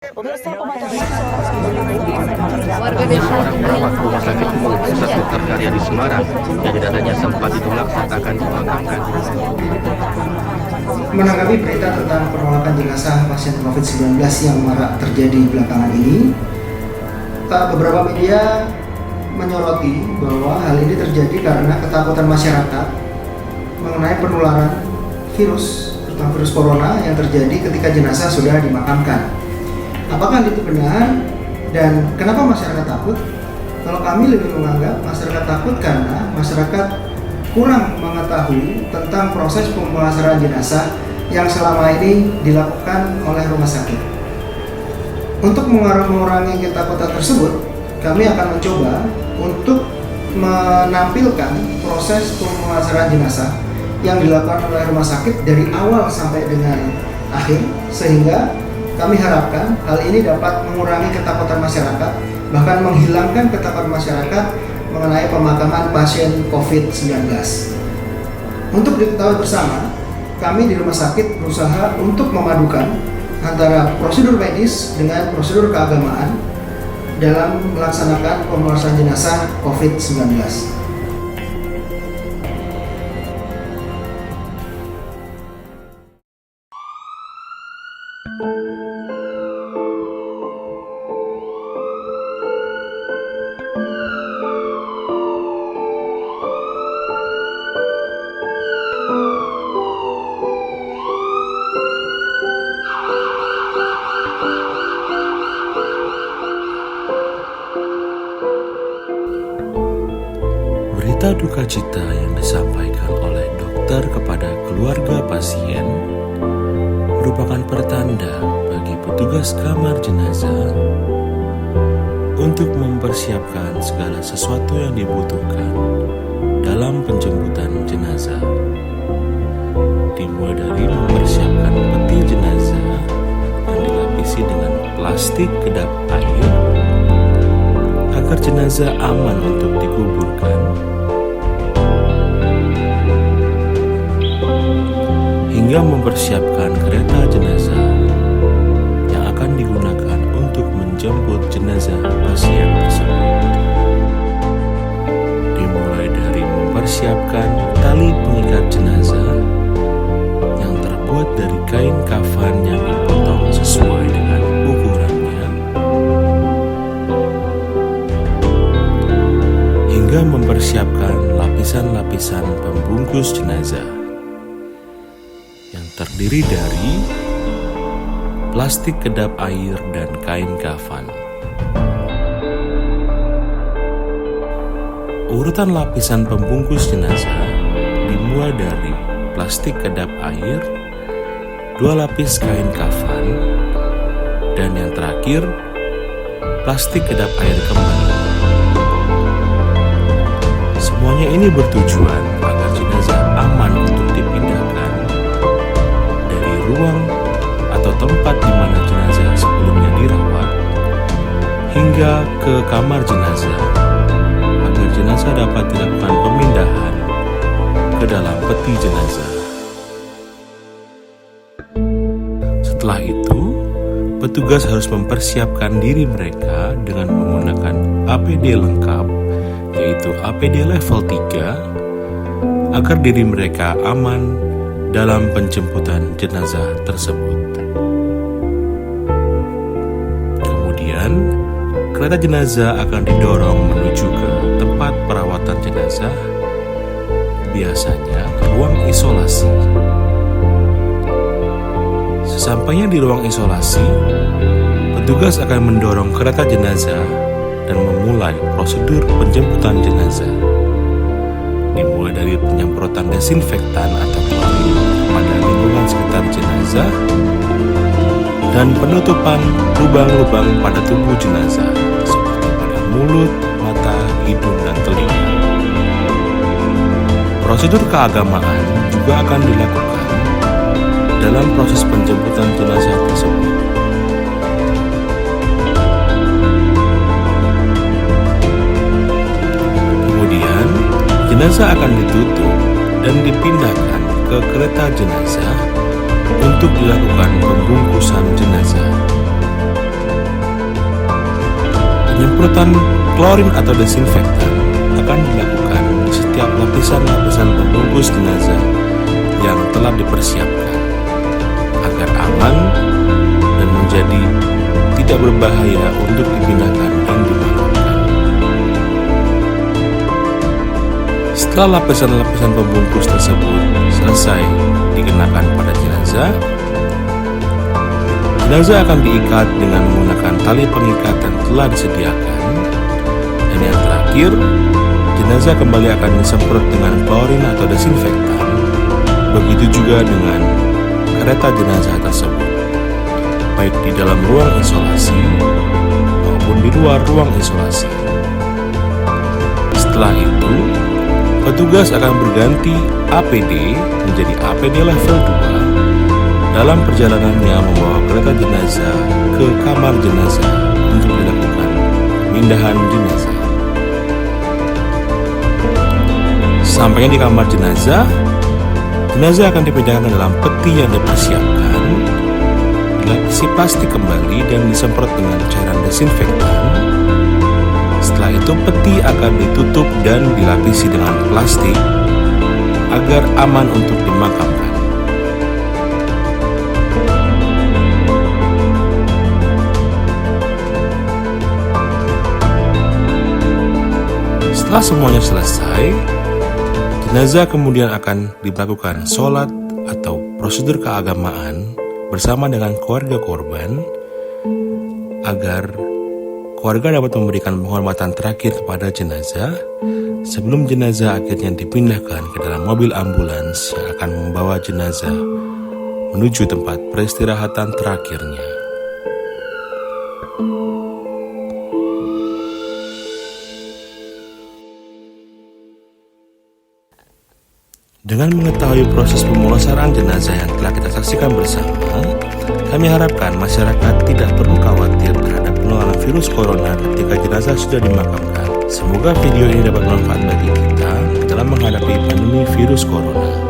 Pemirsa pemadaman Warga desa Perawat Rumah Sakit Umum Pusat Dr. Karya di Semarang yang datanya sempat ditolak saat akan dimakamkan. Menanggapi berita tentang penolakan jenazah pasien COVID-19 yang marak terjadi belakangan ini, beberapa media menyoroti bahwa hal ini terjadi karena ketakutan masyarakat mengenai penularan virus, terutama virus corona yang terjadi ketika jenazah sudah dimakamkan. Apakah itu benar dan kenapa masyarakat takut? Kalau kami lebih menganggap masyarakat takut karena masyarakat kurang mengetahui tentang proses pemulasaran jenazah yang selama ini dilakukan oleh rumah sakit. Untuk mengurangi ketakutan tersebut, kami akan mencoba untuk menampilkan proses pemulasaran jenazah yang dilakukan oleh rumah sakit dari awal sampai dengan akhir, sehingga kami harapkan hal ini dapat mengurangi ketakutan masyarakat, bahkan menghilangkan ketakutan masyarakat mengenai pemakaman pasien COVID-19. Untuk diketahui bersama, kami di rumah sakit berusaha untuk memadukan antara prosedur medis dengan prosedur keagamaan dalam melaksanakan pemulasaran jenazah COVID-19. Berita duka cita yang disampaikan oleh dokter kepada keluarga pasien merupakan pertanda bagi petugas kamar jenazah untuk mempersiapkan segala sesuatu yang dibutuhkan dalam penjemputan jenazah. Dimulai dari mempersiapkan peti jenazah yang dilapisi dengan plastik kedap air agar jenazah aman untuk dikuburkan, hingga mempersiapkan kereta jenazah yang akan digunakan untuk menjemput jenazah pasien tersebut. Dimulai dari mempersiapkan tali pengikat jenazah yang terbuat dari kain kafan yang dipotong sesuai dengan ukurannya, hingga mempersiapkan lapisan-lapisan pembungkus jenazah yang terdiri dari plastik kedap air dan kain kafan. Urutan lapisan pembungkus jenazah dimulai dari plastik kedap air, 2 lapis kain kafan, dan yang terakhir plastik kedap air kembali. Semuanya ini bertujuan agar jenazah aman untuk dipindahkan dari ruang atau tempat di mana jenazah sebelumnya dirawat hingga ke kamar jenazah, agar jenazah dapat dilakukan pemindahan ke dalam peti jenazah. Setelah itu, petugas harus mempersiapkan diri mereka dengan menggunakan APD lengkap, yaitu APD level 3, agar diri mereka aman dalam penjemputan jenazah tersebut. Kemudian, kereta jenazah akan didorong menuju ke tempat perawatan jenazah, biasanya ruang isolasi. Sesampainya di ruang isolasi, petugas akan mendorong kereta jenazah dan memulai prosedur penjemputan jenazah. Dimulai dari penyemprotan desinfektan atau klorin pada lingkungan sekitar jenazah dan penutupan lubang-lubang pada tubuh jenazah seperti pada mulut, mata, hidung, dan telinga. Prosedur keagamaan juga akan dilakukan dalam proses penjemputan jenazah tersebut. Kemudian, jenazah akan ditutup dan dipindahkan ke kereta jenazah untuk dilakukan pembungkusan jenazah. Penyemprotan klorin atau desinfektan akan dilakukan di setiap lapisan-lapisan pembungkus jenazah yang telah dipersiapkan agar aman dan menjadi tidak berbahaya untuk dipindahkan dan dimakamkan. Setelah lapisan-lapisan pembungkus tersebut selesai dikenakan pada jenazah, jenazah akan diikat dengan menggunakan tali pengikat yang telah disediakan. Dan yang terakhir, jenazah kembali akan disemprot dengan klorin atau desinfektan. Begitu juga dengan kereta jenazah tersebut, baik di dalam ruang isolasi maupun di luar ruang isolasi. Setelah itu, petugas akan berganti APD menjadi APD level 2 dalam perjalanannya membawa kereta jenazah ke kamar jenazah untuk dilakukan pemindahan jenazah. Sampainya di kamar jenazah, jenazah akan dipindahkan ke dalam peti yang dipersiapkan, dilapisi plastik kembali dan disemprot dengan cairan desinfektan. Setelah itu peti akan ditutup dan dilapisi dengan plastik agar aman untuk dimakamkan. Setelah semuanya selesai, jenazah kemudian akan dilakukan sholat atau prosedur keagamaan bersama dengan keluarga korban agar keluarga dapat memberikan penghormatan terakhir kepada jenazah sebelum jenazah akhirnya dipindahkan ke dalam mobil ambulans yang akan membawa jenazah menuju tempat peristirahatan terakhirnya. Dengan mengetahui proses pemulasaran jenazah yang telah kita saksikan bersama, kami harapkan masyarakat tidak perlu khawatir terhadap penularan virus corona ketika jenazah sudah dimakamkan. Semoga video ini dapat bermanfaat bagi kita dalam menghadapi pandemi virus corona.